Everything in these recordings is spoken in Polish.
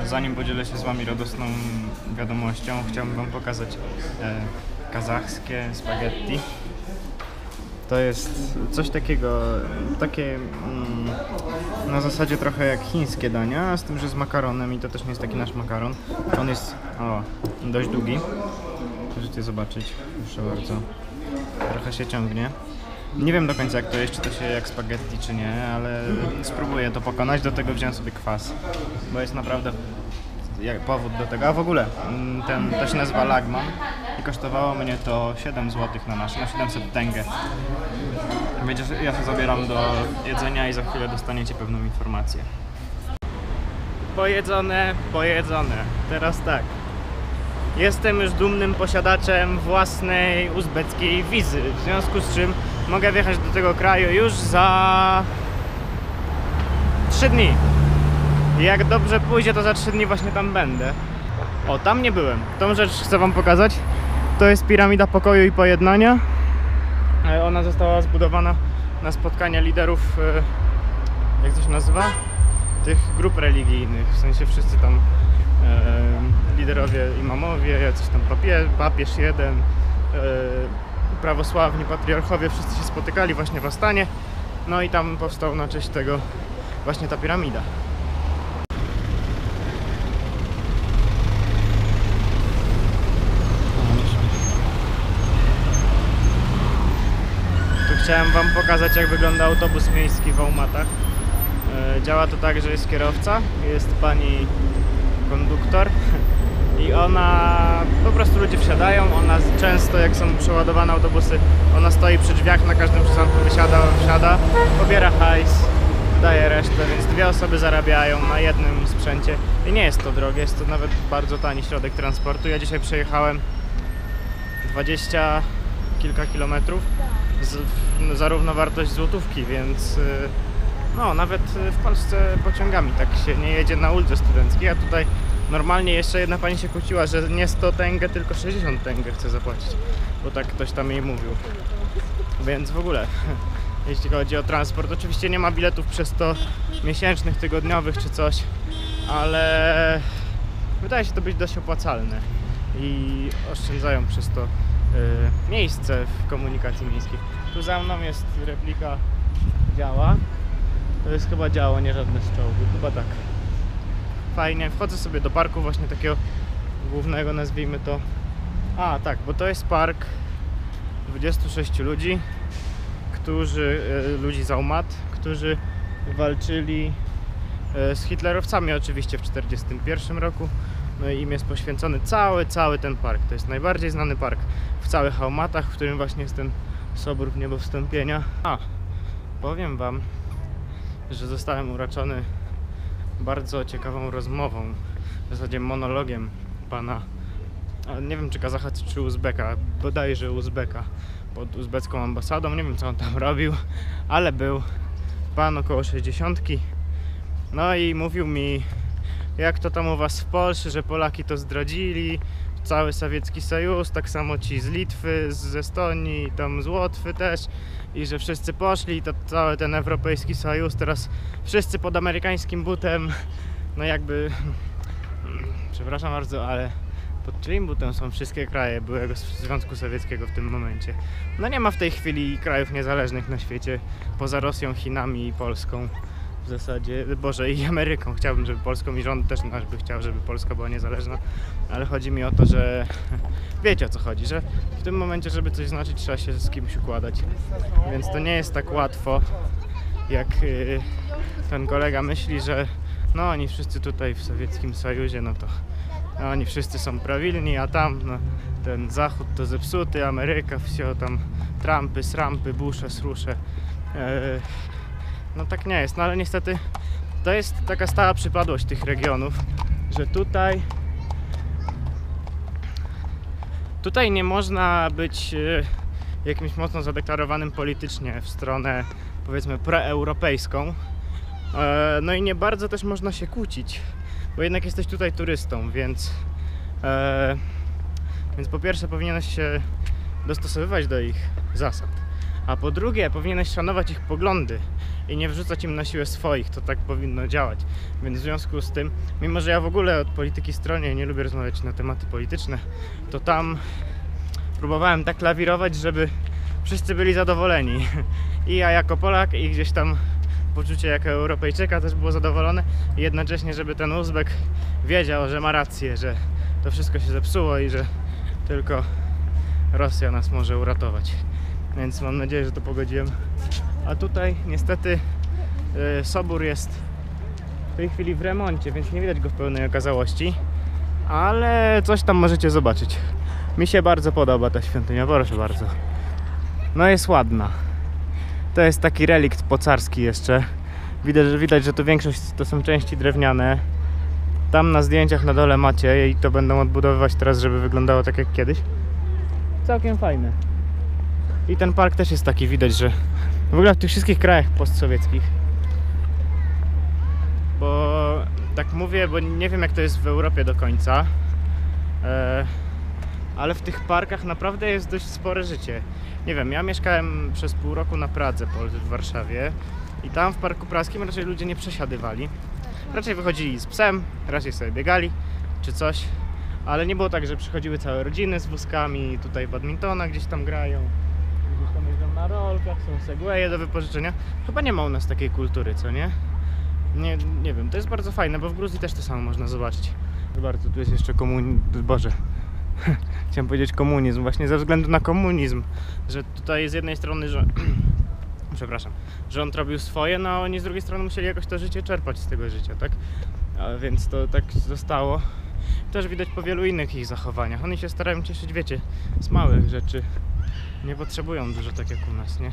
Zanim podzielę się z Wami radosną wiadomością, chciałbym Wam pokazać kazachskie spaghetti. To jest coś takiego, na zasadzie trochę jak chińskie dania, z tym, że z makaronem i to też nie jest taki nasz makaron. On jest dość długi. Możecie zobaczyć, proszę bardzo. Trochę się ciągnie. Nie wiem do końca jak to jest, czy to się jak spaghetti, czy nie, ale spróbuję to pokonać. Do tego wziąłem sobie kwas, bo jest naprawdę powód do tego. A w ogóle, to się nazywa lagman i kosztowało mnie to 7 zł na nasze, na 700 tenge. Wiecie, ja się zabieram do jedzenia i za chwilę dostaniecie pewną informację. Pojedzone. Teraz tak. Jestem już dumnym posiadaczem własnej uzbeckiej wizy, w związku z czym mogę wjechać do tego kraju już za 3 dni. I jak dobrze pójdzie, to za 3 dni właśnie tam będę. O, tam nie byłem. Tą rzecz chcę Wam pokazać. To jest piramida pokoju i pojednania. Ona została zbudowana na spotkania liderów, jak to się nazywa? Tych grup religijnych, w sensie wszyscy tam liderowie, imamowie, jacyś tam papież jeden, prawosławni patriarchowie, wszyscy się spotykali właśnie w Astanie. No i tam powstał na cześć tego właśnie ta piramida. Tu chciałem Wam pokazać, jak wygląda autobus miejski w Almatach. Działa to tak, że jest kierowca, jest pani konduktor i ona, po prostu ludzie wsiadają, ona często jak są przeładowane autobusy, ona stoi przy drzwiach, na każdym przystanku wsiada, pobiera hajs, daje resztę, więc 2 osoby zarabiają na jednym sprzęcie i nie jest to drogie, jest to nawet bardzo tani środek transportu. Ja dzisiaj przejechałem 20 kilka kilometrów za równowartość złotówki, więc no, nawet w Polsce pociągami tak się nie jedzie na ulicy studenckiej, a tutaj normalnie jeszcze jedna pani się kłóciła, że nie 100 tenge, tylko 60 tenge chce zapłacić, bo tak ktoś tam jej mówił. Więc w ogóle, jeśli chodzi o transport, oczywiście nie ma biletów przez to miesięcznych, tygodniowych czy coś, ale wydaje się to być dość opłacalne i oszczędzają przez to miejsce w komunikacji miejskiej. Tu za mną jest replika działa. To jest chyba działo, nie żadne z czołgu, chyba tak. Fajnie, wchodzę sobie do parku właśnie takiego głównego, nazwijmy to. A tak, bo to jest park 26 ludzi, ludzi z Almat, którzy walczyli z hitlerowcami oczywiście w 1941 roku. No i im jest poświęcony cały ten park. To jest najbardziej znany park w całych Almatach, w którym właśnie jest ten Sobór w Niebowstąpienia. Powiem Wam, że zostałem uraczony bardzo ciekawą rozmową, w zasadzie monologiem pana, nie wiem czy Kazacha czy Uzbeka, bodajże Uzbeka, pod uzbecką ambasadą, nie wiem co on tam robił, ale był pan około 60. No i mówił mi, jak to tam u was w Polsce, że Polaki to zdradzili, cały sowiecki sojusz, tak samo ci z Litwy, z Estonii, tam z Łotwy też, i że wszyscy poszli, to cały ten europejski sojusz, teraz wszyscy pod amerykańskim butem, no jakby, przepraszam bardzo, ale pod czyim butem są wszystkie kraje byłego Związku Sowieckiego w tym momencie? No nie ma w tej chwili krajów niezależnych na świecie, poza Rosją, Chinami i Polską. W zasadzie, Boże, i Ameryką. Chciałbym, żeby Polską i rząd też nasz by chciał, żeby Polska była niezależna, ale chodzi mi o to, że wiecie o co chodzi, że w tym momencie, żeby coś znaczyć, trzeba się z kimś układać, więc to nie jest tak łatwo, jak ten kolega myśli, że no oni wszyscy tutaj w Sowieckim Sojuzie, no to no, oni wszyscy są prawilni, a tam no, ten Zachód to zepsuty, Ameryka, wsio tam Trumpy, srampy, Bushe, srusze. No tak nie jest, no ale niestety to jest taka stała przypadłość tych regionów, że tutaj nie można być jakimś mocno zadeklarowanym politycznie w stronę, powiedzmy, proeuropejską. No i nie bardzo też można się kłócić, bo jednak jesteś tutaj turystą, więc po pierwsze powinieneś się dostosowywać do ich zasad, A po drugie, powinieneś szanować ich poglądy i nie wrzucać im na siłę swoich, to tak powinno działać. Więc w związku z tym, mimo że ja w ogóle od polityki stronię i nie lubię rozmawiać na tematy polityczne, to tam próbowałem tak lawirować, żeby wszyscy byli zadowoleni. I ja jako Polak, i gdzieś tam poczucie jako Europejczyka też było zadowolone. I jednocześnie, żeby ten Uzbek wiedział, że ma rację, że to wszystko się zepsuło i że tylko Rosja nas może uratować. Więc mam nadzieję, że to pogodziłem. A tutaj niestety sobór jest w tej chwili w remoncie, więc nie widać go w pełnej okazałości. Ale coś tam możecie zobaczyć. Mi się bardzo podoba ta świątynia, proszę bardzo. No jest ładna. To jest taki relikt pocarski jeszcze. Widać, że tu większość to są części drewniane. Tam na zdjęciach na dole macie i to będą odbudowywać teraz, żeby wyglądało tak jak kiedyś. Całkiem fajne. I ten park też jest taki, widać, że w ogóle w tych wszystkich krajach postsowieckich. Bo tak mówię, bo nie wiem jak to jest w Europie do końca. Ale w tych parkach naprawdę jest dość spore życie. Nie wiem, ja mieszkałem przez pół roku na Pradze, w Warszawie. I tam w Parku Praskim raczej ludzie nie przesiadywali. Raczej wychodzili z psem, raczej sobie biegali czy coś. Ale nie było tak, że przychodziły całe rodziny z wózkami, tutaj badmintona gdzieś tam grają. Gdzieś tam jeżdżą na rolkach, są segwaye do wypożyczenia. Chyba nie ma u nas takiej kultury, co nie? Nie wiem, to jest bardzo fajne, bo w Gruzji też to samo można zobaczyć. Bardzo, tu jest jeszcze Boże. Chciałem powiedzieć komunizm, właśnie ze względu na komunizm. Że tutaj z jednej strony, że przepraszam, rząd robił swoje, no a oni z drugiej strony musieli jakoś to życie czerpać z tego życia, tak? A więc to tak zostało. Też widać po wielu innych ich zachowaniach. Oni się starają cieszyć, wiecie, z małych rzeczy. Nie potrzebują dużo tak jak u nas, nie?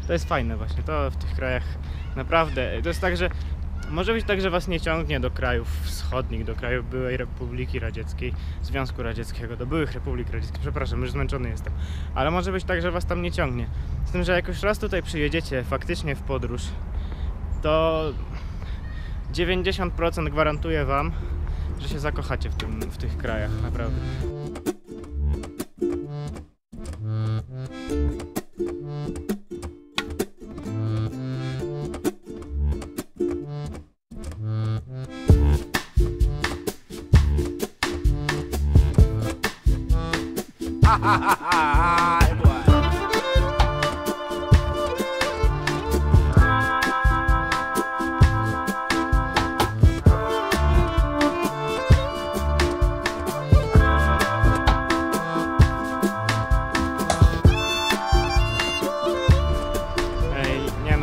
To jest fajne właśnie, to w tych krajach naprawdę. To jest tak, że może być tak, że was nie ciągnie do krajów wschodnich, do krajów byłej Republiki Radzieckiej, Związku Radzieckiego, do byłych Republik Radzieckich. Przepraszam, już zmęczony jestem. Ale może być tak, że was tam nie ciągnie. Z tym, że jak już raz tutaj przyjedziecie faktycznie w podróż, to 90% gwarantuję wam, że się zakochacie w tych krajach, naprawdę.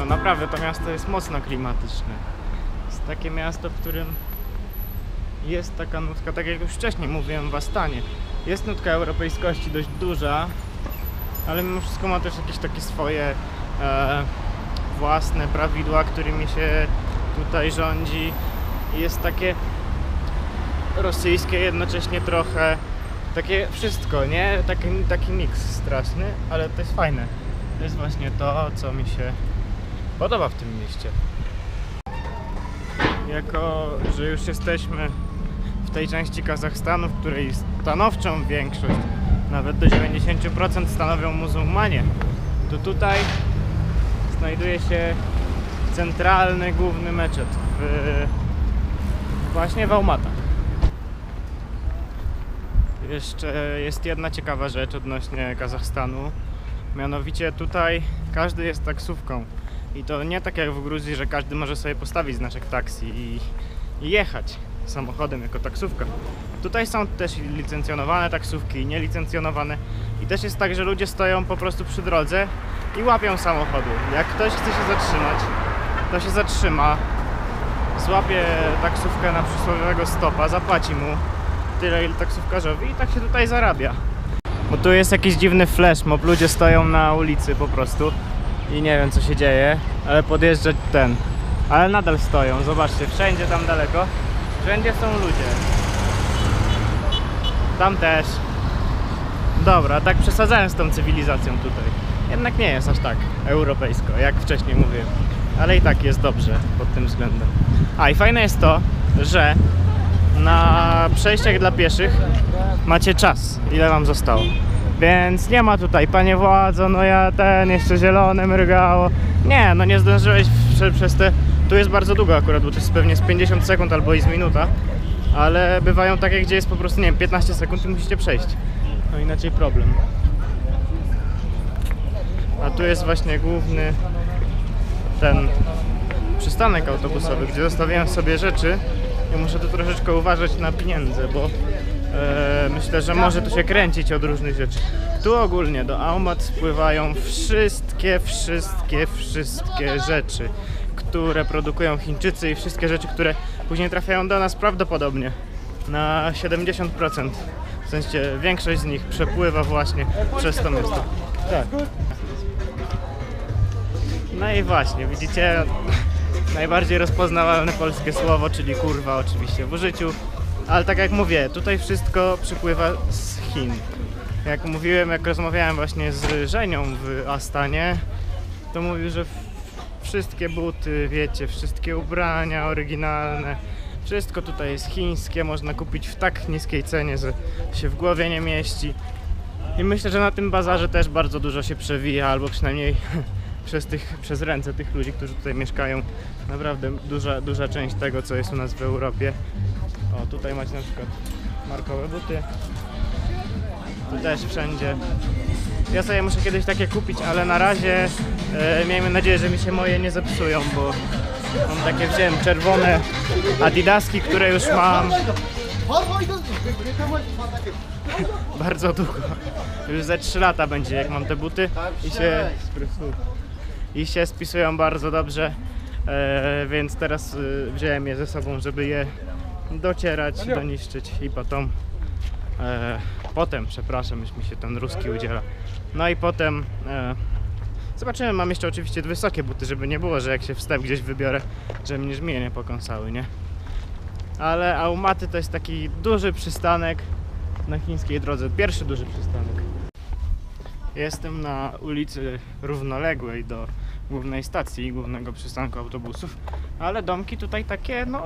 Naprawdę to miasto jest mocno klimatyczne. Jest takie miasto, w którym jest taka nutka, tak jak już wcześniej mówiłem w Astanie. Jest nutka europejskości dość duża, ale mimo wszystko ma też jakieś takie swoje własne prawidła, którymi się tutaj rządzi. I jest takie rosyjskie jednocześnie trochę, takie wszystko, nie? Taki miks straszny, ale to jest fajne. To jest właśnie to, co mi się podoba w tym mieście. Jako, że już jesteśmy w tej części Kazachstanu, w której stanowczą większość, nawet do 90% stanowią muzułmanie, to tutaj znajduje się centralny, główny meczet właśnie w Almatach. Jeszcze jest jedna ciekawa rzecz odnośnie Kazachstanu, mianowicie tutaj każdy jest taksówką. I to nie tak jak w Gruzji, że każdy może sobie postawić znaczek taksi i jechać samochodem jako taksówka. Tutaj są też licencjonowane taksówki i nielicencjonowane. I też jest tak, że ludzie stoją po prostu przy drodze i łapią samochody. Jak ktoś chce się zatrzymać, to się zatrzyma, złapie taksówkę na przysłowiowego stopa, zapłaci mu tyle ile taksówkarzowi i tak się tutaj zarabia. Bo tu jest jakiś dziwny flash mob, ludzie stoją na ulicy po prostu. I nie wiem co się dzieje, ale podjeżdża ten. Ale nadal stoją, zobaczcie, wszędzie tam daleko. Wszędzie są ludzie. Tam też. Dobra, tak przesadzałem z tą cywilizacją tutaj. Jednak nie jest aż tak europejsko, jak wcześniej mówiłem. Ale i tak jest dobrze pod tym względem. A i fajne jest to, że na przejściach dla pieszych macie czas, ile wam zostało. Więc nie ma tutaj, panie władzo, no ja jeszcze zielone mrygało. Nie, no nie zdążyłeś przez te... Tu jest bardzo długo akurat, bo to jest pewnie z 50 sekund albo i z minuta. Ale bywają takie, gdzie jest po prostu, nie wiem, 15 sekund i musicie przejść. No inaczej problem. A tu jest właśnie główny ten przystanek autobusowy, gdzie zostawiłem sobie rzeczy i muszę tu troszeczkę uważać na pieniądze, bo myślę, że może tu się kręcić od różnych rzeczy. Tu ogólnie do Aumat spływają wszystkie rzeczy, które produkują Chińczycy i wszystkie rzeczy, które później trafiają do nas prawdopodobnie na 70%. W sensie większość z nich przepływa właśnie przez to miasto. Tak. No i właśnie, widzicie, najbardziej rozpoznawalne polskie słowo, czyli kurwa oczywiście w użyciu. Ale tak jak mówię, tutaj wszystko przypływa z Chin. Jak mówiłem, jak rozmawiałem właśnie z Żenią w Astanie, to mówił, że wszystkie buty, wiecie, wszystkie ubrania oryginalne, wszystko tutaj jest chińskie, można kupić w tak niskiej cenie, że się w głowie nie mieści. I myślę, że na tym bazarze też bardzo dużo się przewija, albo przynajmniej przez ręce tych ludzi, którzy tutaj mieszkają. Naprawdę duża część tego, co jest u nas w Europie. O, tutaj macie na przykład markowe buty. Tu też wszędzie. Ja sobie muszę kiedyś takie kupić, ale na razie miejmy nadzieję, że mi się moje nie zepsują, bo mam takie, wziąłem czerwone Adidaski, które już mam bardzo długo. Już ze 3 lata będzie, jak mam te buty i się spisują bardzo dobrze, więc teraz wziąłem je ze sobą, żeby je docierać, doniszczyć i potem, przepraszam, już mi się ten ruski udziela. No i potem zobaczymy, mam jeszcze oczywiście wysokie buty, żeby nie było, że jak się wstęp gdzieś wybiorę, że mnie żmije nie pokaąsały, nie? Ale Aumaty to jest taki duży przystanek na chińskiej drodze, pierwszy duży przystanek. Jestem na ulicy równoległej do głównej stacji, głównego przystanku autobusów, ale domki tutaj takie, no,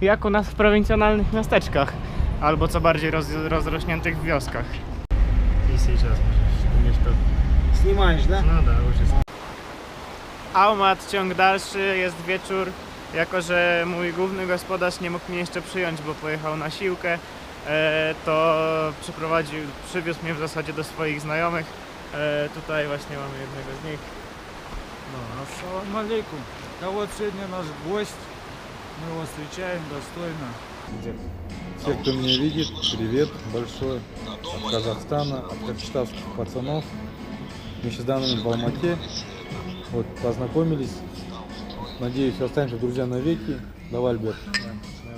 jak u nas w prowincjonalnych miasteczkach, albo co bardziej rozrośniętych wioskach. I сейчас możesz Снимаешь, да? No da, już jest. Aumat, ciąg dalszy, jest wieczór. Jako że mój główny gospodarz nie mógł mnie jeszcze przyjąć, bo pojechał na siłkę, to przywiózł mnie w zasadzie do swoich znajomych. Tutaj właśnie mamy jednego z nich. Да. Ассаламу алейкум. А вот сегодня наш гость. Мы его встречаем достойно. Все, кто меня видит, привет большой от Казахстана, от кокштавских пацанов. Мы сейчас данными в Алмате. Вот, познакомились. Надеюсь, останемся друзья навеки. Давай, Альберт.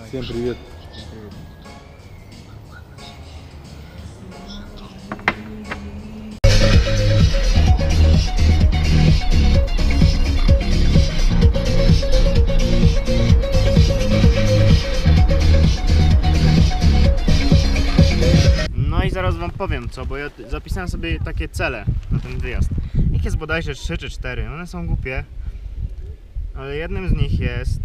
Всем привет. No i zaraz wam powiem co, bo ja zapisałem sobie takie cele na ten wyjazd. Ich jest bodajże 3 czy 4, one są głupie, ale jednym z nich jest